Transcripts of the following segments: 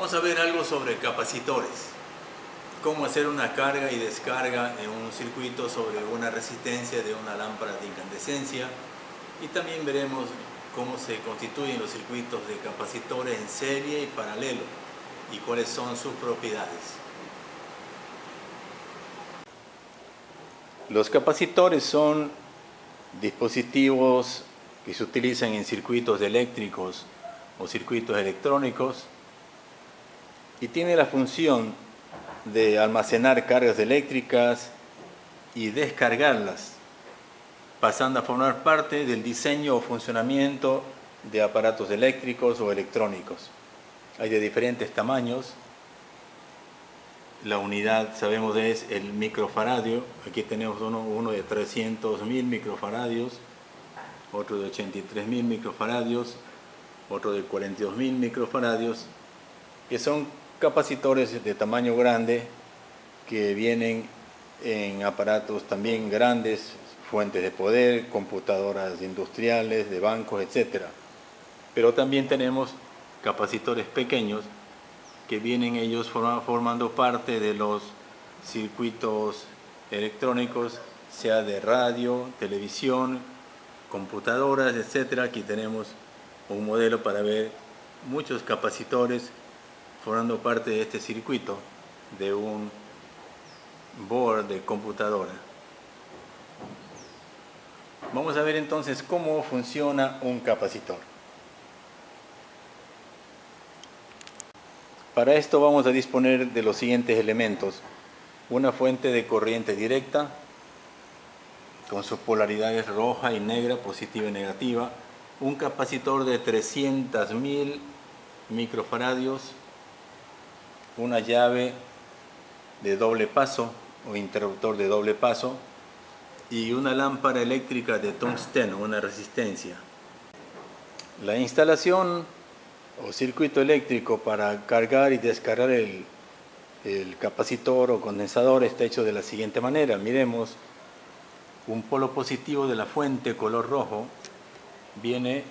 Vamos a ver algo sobre capacitores. Cómo hacer una carga y descarga en un circuito sobre una resistencia de una lámpara de incandescencia. Y también veremos cómo se constituyen los circuitos de capacitores en serie y paralelo y cuáles son sus propiedades. Los capacitores son dispositivos que se utilizan en circuitos eléctricos o circuitos electrónicos y tienen la función de almacenar cargas eléctricas y descargarlas, pasando a formar parte del diseño o funcionamiento de aparatos eléctricos o electrónicos. Hay de diferentes tamaños. La unidad, sabemos, es el microfaradio. Aquí tenemos uno de 300.000 microfaradios, otro de 83.000 microfaradios, otro de 42.000 microfaradios, que son capacitores de tamaño grande que vienen en aparatos también grandes, fuentes de poder, computadoras industriales, de bancos, etc. Pero también tenemos capacitores pequeños que vienen ellos formando parte de los circuitos electrónicos, sea de radio, televisión, computadoras, etc. Aquí tenemos un modelo para ver muchos capacitores formando parte de este circuito de un board de computadora. Vamos a ver entonces cómo funciona un capacitor. Para esto vamos a disponer de los siguientes elementos: una fuente de corriente directa con sus polaridades roja y negra, positiva y negativa, un capacitor de 300.000 microfaradios, una llave de doble paso o interruptor de doble paso y una lámpara eléctrica de tungsteno, una resistencia. La instalación o circuito eléctrico para cargar y descargar el capacitor o condensador está hecho de la siguiente manera. Miremos, un polo positivo de la fuente color rojo viene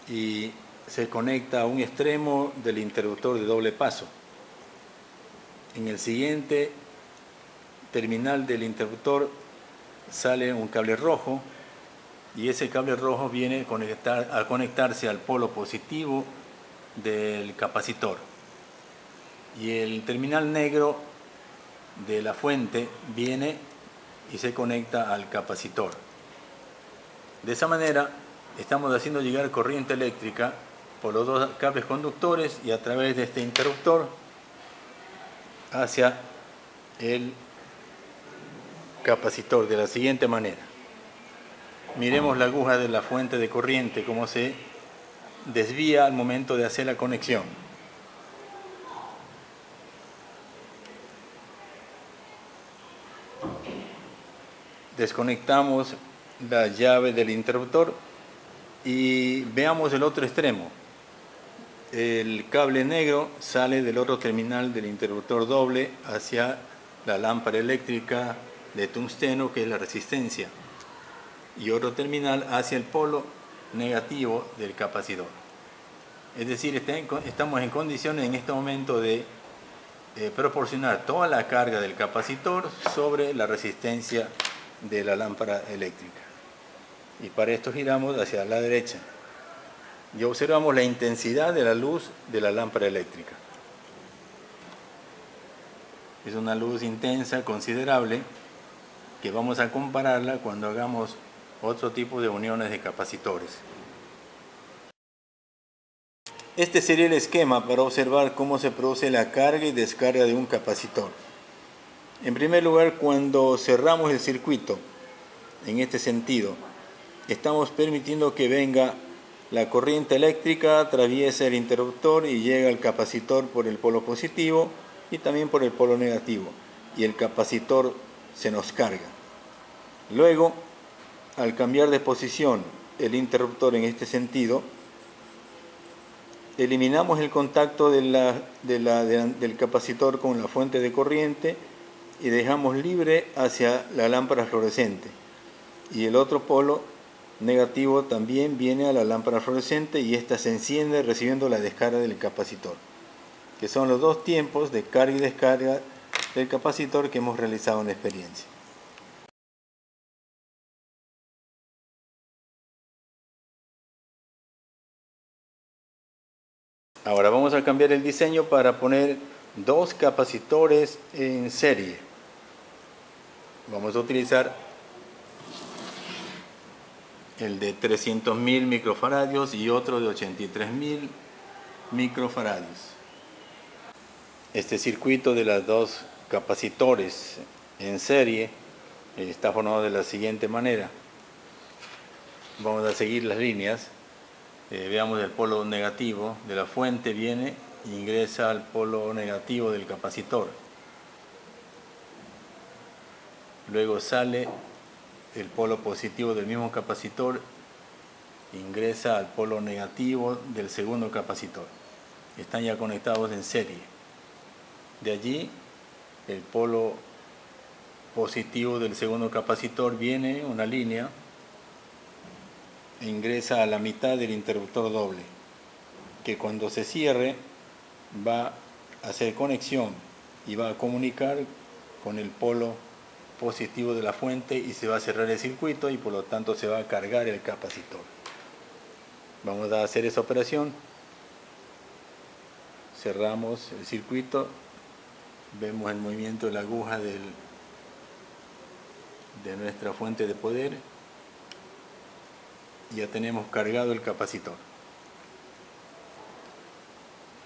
y se conecta a un extremo del interruptor de doble paso. En el siguiente terminal del interruptor sale un cable rojo y ese cable rojo viene a conectarse al polo positivo del capacitor. Y el terminal negro de la fuente viene y se conecta al capacitor. De esa manera estamos haciendo llegar corriente eléctrica por los dos cables conductores y a través de este interruptor hacia el capacitor de la siguiente manera. Miremos la aguja de la fuente de corriente, cómo se desvía al momento de hacer la conexión. Desconectamos la llave del interruptor y veamos el otro extremo. El cable negro sale del otro terminal del interruptor doble hacia la lámpara eléctrica de tungsteno, que es la resistencia, y otro terminal hacia el polo negativo del capacitor. Es decir, estamos en condiciones en este momento de proporcionar toda la carga del capacitor sobre la resistencia de la lámpara eléctrica. Y para esto giramos hacia la derecha y observamos la intensidad de la luz de la lámpara eléctrica. Es una luz intensa, considerable, que vamos a compararla cuando hagamos otro tipo de uniones de capacitores. Este sería el esquema para observar cómo se produce la carga y descarga de un capacitor. En primer lugar, cuando cerramos el circuito, en este sentido, estamos permitiendo que venga la corriente eléctrica, atraviesa el interruptor y llega al capacitor por el polo positivo y también por el polo negativo, y el capacitor se nos carga. Luego, al cambiar de posición el interruptor en este sentido, eliminamos el contacto del capacitor con la fuente de corriente y dejamos libre hacia la lámpara fluorescente, y el otro polo negativo también viene a la lámpara fluorescente y ésta se enciende recibiendo la descarga del capacitor. que son los dos tiempos de carga y descarga del capacitor que hemos realizado en la experiencia. Ahora vamos a cambiar el diseño para poner dos capacitores en serie. Vamos a utilizar el de 300.000 microfaradios y otro de 83.000 microfaradios. Este circuito de los dos capacitores en serie está formado de la siguiente manera. Vamos a seguir las líneas. Veamos el polo negativo de la fuente, viene e ingresa al polo negativo del capacitor. Luego sale el polo positivo del mismo capacitor, ingresa al polo negativo del segundo capacitor. Están ya conectados en serie. De allí el polo positivo del segundo capacitor viene una línea e ingresa a la mitad del interruptor doble, que cuando se cierre va a hacer conexión y va a comunicar con el polo positivo de la fuente y se va a cerrar el circuito y por lo tanto se va a cargar el capacitor. Vamos a hacer esa operación. Cerramos el circuito, vemos el movimiento de la aguja de nuestra fuente de poder. Ya tenemos cargado el capacitor.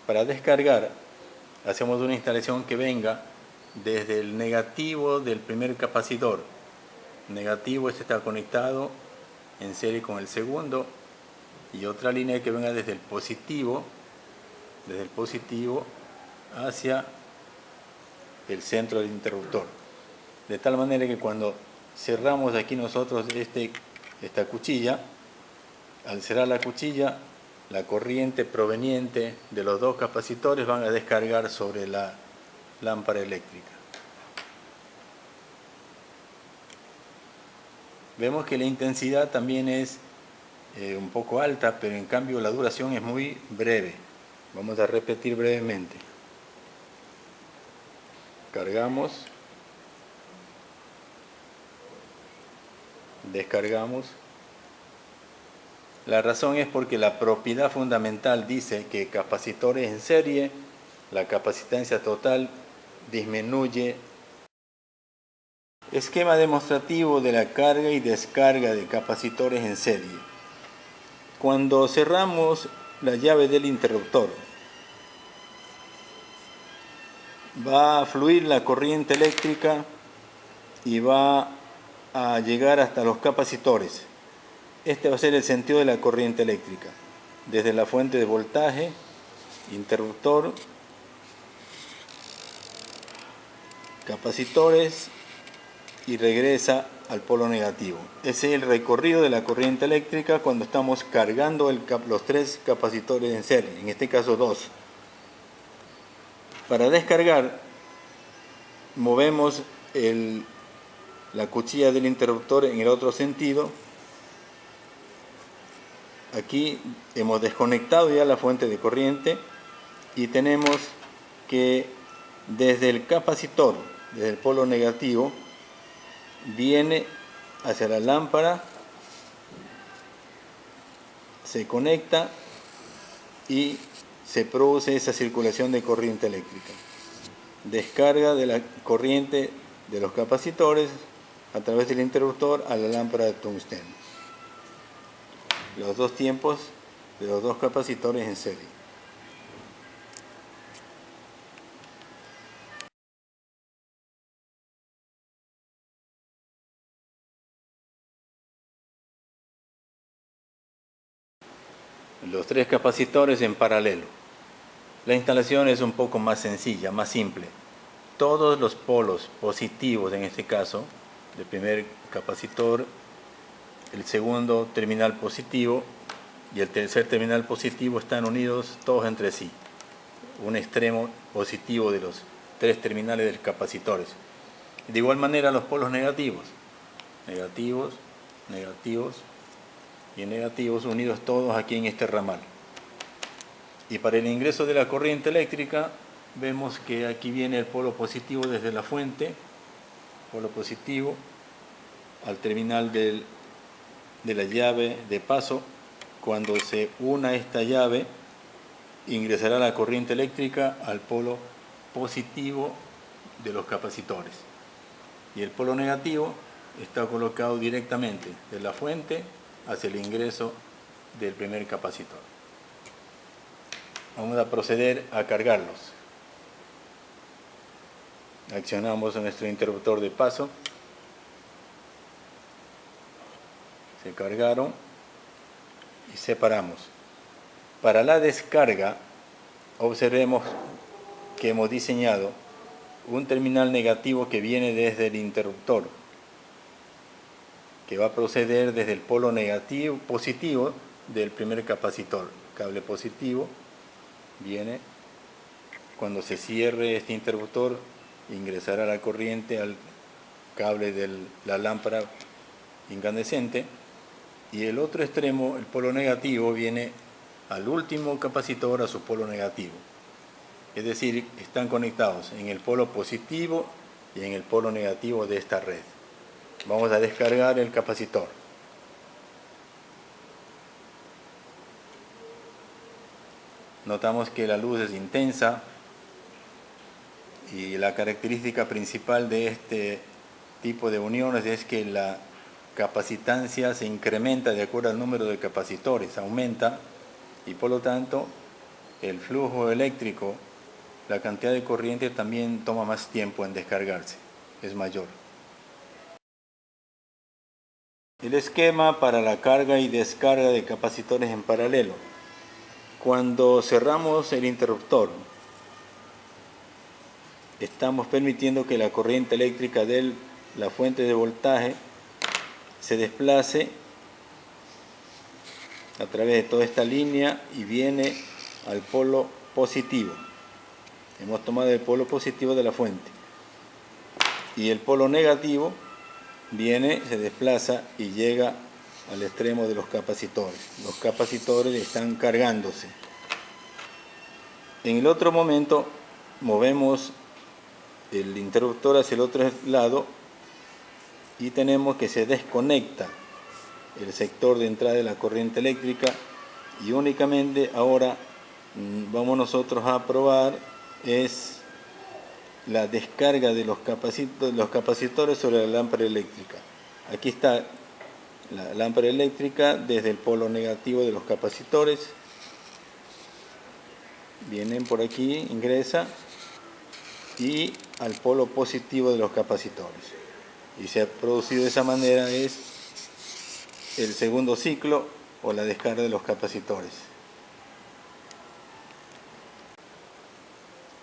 Para descargar hacemos una instalación que venga desde el negativo del primer capacitor. Negativo, este está conectado en serie con el segundo, y otra línea que venga desde el positivo hacia el centro del interruptor, de tal manera que cuando cerramos aquí nosotros esta cuchilla, al cerrar la cuchilla, la corriente proveniente de los dos capacitores van a descargar sobre la lámpara eléctrica. Vemos que la intensidad también es un poco alta, pero en cambio la duración es muy breve. Vamos a repetir brevemente. Cargamos, descargamos. La razón es porque la propiedad fundamental dice que capacitores en serie, la capacitancia total disminuye. Esquema demostrativo de la carga y descarga de capacitores en serie. Cuando cerramos la llave del interruptor, va a fluir la corriente eléctrica y va a llegar hasta los capacitores. Este va a ser el sentido de la corriente eléctrica, desde la fuente de voltaje, interruptor, capacitores y regresa al polo negativo. Ese es el recorrido de la corriente eléctrica cuando estamos cargando los tres capacitores en serie, en este caso dos. Para descargar, movemos la cuchilla del interruptor en el otro sentido. Aquí hemos desconectado ya la fuente de corriente y tenemos que desde el capacitor, desde el polo negativo, viene hacia la lámpara, se conecta y se produce esa circulación de corriente eléctrica. Descarga de la corriente de los capacitores a través del interruptor a la lámpara de tungsteno. Los dos tiempos de los dos capacitores en serie. Los tres capacitores en paralelo. La instalación es un poco más sencilla, más simple. Todos los polos positivos, en este caso, del primer capacitor, el segundo terminal positivo y el tercer terminal positivo están unidos todos entre sí. Un extremo positivo de los tres terminales del capacitores. De igual manera los polos negativos. Negativos, negativos y negativos unidos todos aquí en este ramal. Y para el ingreso de la corriente eléctrica vemos que aquí viene el polo positivo desde la fuente, polo positivo, al terminal de la llave de paso. Cuando se una esta llave, ingresará la corriente eléctrica al polo positivo de los capacitores. Y el polo negativo está colocado directamente de la fuente hacia el ingreso del primer capacitor. Vamos a proceder a cargarlos. Accionamos nuestro interruptor de paso. Se cargaron y separamos. Para la descarga, observemos que hemos diseñado un terminal negativo que viene desde el interruptor, que va a proceder desde el polo negativo, positivo del primer capacitor. Cable positivo viene, cuando se cierre este interruptor, ingresará la corriente al cable de la lámpara incandescente, y el otro extremo, el polo negativo, viene al último capacitor, a su polo negativo. Es decir, están conectados en el polo positivo y en el polo negativo de esta red. Vamos a descargar el capacitor. Notamos que la luz es intensa y la característica principal de este tipo de uniones es que la capacitancia se incrementa de acuerdo al número de capacitores, aumenta, y por lo tanto el flujo eléctrico, la cantidad de corriente también toma más tiempo en descargarse, es mayor. El esquema para la carga y descarga de capacitores en paralelo. Cuando cerramos el interruptor, estamos permitiendo que la corriente eléctrica de la fuente de voltaje se desplace a través de toda esta línea y viene al polo positivo. Hemos tomado el polo positivo de la fuente, y el polo negativo viene, se desplaza y llega al extremo de los capacitores. Los capacitores están cargándose. En el otro momento movemos el interruptor hacia el otro lado y tenemos que se desconecta el sector de entrada de la corriente eléctrica, y únicamente ahora vamos nosotros a probar es la descarga de los capacitores sobre la lámpara eléctrica. Aquí está la lámpara eléctrica desde el polo negativo de los capacitores. Vienen por aquí, ingresa, y al polo positivo de los capacitores. Y se ha producido de esa manera es el segundo ciclo o la descarga de los capacitores.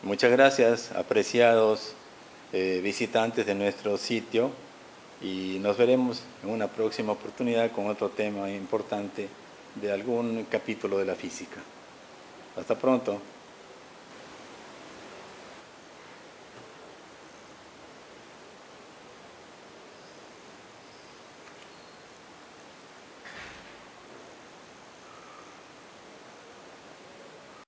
Muchas gracias, apreciados visitantes de nuestro sitio, y nos veremos en una próxima oportunidad con otro tema importante de algún capítulo de la física. Hasta pronto.